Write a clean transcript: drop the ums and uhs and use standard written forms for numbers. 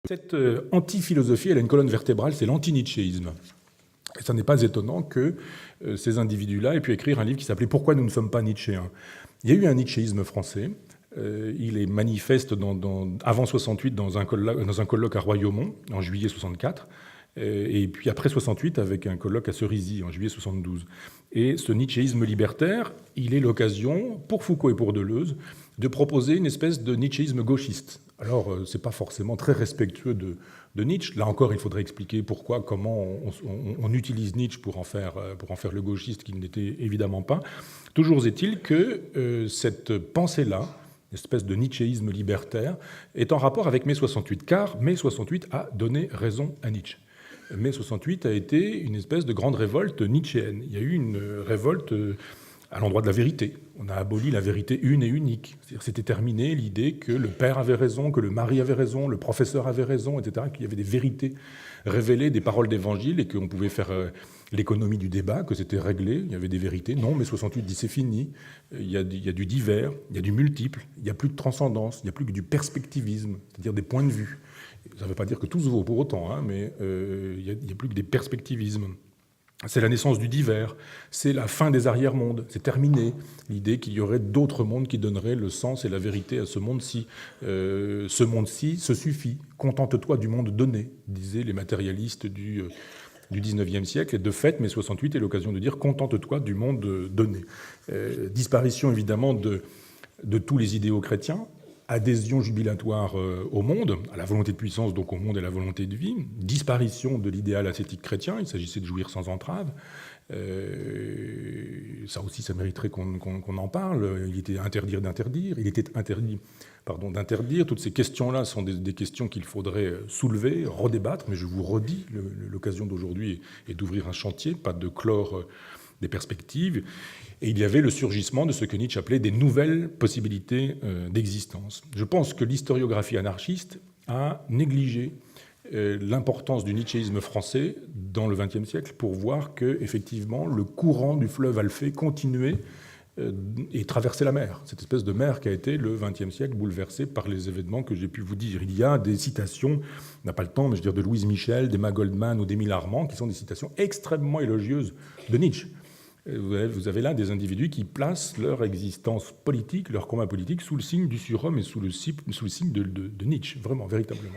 Cette anti-philosophie, elle a une colonne vertébrale, c'est l'anti-nietzschéisme. Et ça n'est pas étonnant que ces individus-là aient pu écrire un livre qui s'appelait « Pourquoi nous ne sommes pas nietzschéens ». Il y a eu un nietzschéisme français. Il est manifeste avant 68 dans un colloque à Royaumont, en juillet 64, et puis après 68 avec un colloque à Cerisy, en juillet 72. Et ce nietzschéisme libertaire, il est l'occasion, pour Foucault et pour Deleuze, de proposer une espèce de nietzschéisme gauchiste. Alors, ce n'est pas forcément très respectueux de Nietzsche. Là encore, il faudrait expliquer pourquoi, comment on utilise Nietzsche pour en faire le gauchiste qu'il n'était évidemment pas. Toujours est-il que cette pensée-là, une espèce de nietzschéisme libertaire, est en rapport avec mai 68, car mai 68 a donné raison à Nietzsche. Mai 68 a été une espèce de grande révolte nietzschéenne. Il y a eu une révolte à l'endroit de la vérité. On a aboli la vérité une et unique. C'est-à-dire, c'était terminé l'idée que le père avait raison, que le mari avait raison, le professeur avait raison, etc., qu'il y avait des vérités révélées, des paroles d'évangile, et qu'on pouvait faire l'économie du débat, que c'était réglé, il y avait des vérités. Non, mais 68 dit c'est fini, il y a du divers, il y a du multiple, il n'y a plus de transcendance, il n'y a plus que du perspectivisme, c'est-à-dire des points de vue. Ça ne veut pas dire que tout se vaut pour autant, hein, mais il n'y a plus que des perspectivismes. C'est la naissance du divers, c'est la fin des arrière-mondes, c'est terminé. L'idée qu'il y aurait d'autres mondes qui donneraient le sens et la vérité à ce monde-ci. Ce monde-ci se suffit, contente-toi du monde donné, disaient les matérialistes du 19e siècle. Et de fait, mai 68 est l'occasion de dire contente-toi du monde donné. Disparition évidemment de tous les idéaux chrétiens, adhésion jubilatoire au monde, à la volonté de puissance, donc au monde et à la volonté de vie, disparition de l'idéal ascétique chrétien, il s'agissait de jouir sans entrave. Ça aussi, ça mériterait qu'on en parle. Il était interdire d'interdire, il était interdit d'interdire. Toutes ces questions-là sont des questions qu'il faudrait soulever, redébattre, mais je vous redis, l'occasion d'aujourd'hui est d'ouvrir un chantier, pas de clore des perspectives. Et il y avait le surgissement de ce que Nietzsche appelait des nouvelles possibilités d'existence. Je pense que l'historiographie anarchiste a négligé l'importance du nietzschéisme français dans le XXe siècle pour voir que, effectivement, le courant du fleuve Alphée continuait et traversait la mer. Cette espèce de mer qui a été le XXe siècle bouleversée par les événements que j'ai pu vous dire. Il y a des citations, on n'a pas le temps, mais je veux dire de Louise Michel, d'Emma Goldman ou d'Émile Armand, qui sont des citations extrêmement élogieuses de Nietzsche. Vous avez là des individus qui placent leur existence politique, leur combat politique, sous le signe du surhomme et sous le signe de Nietzsche, vraiment, véritablement.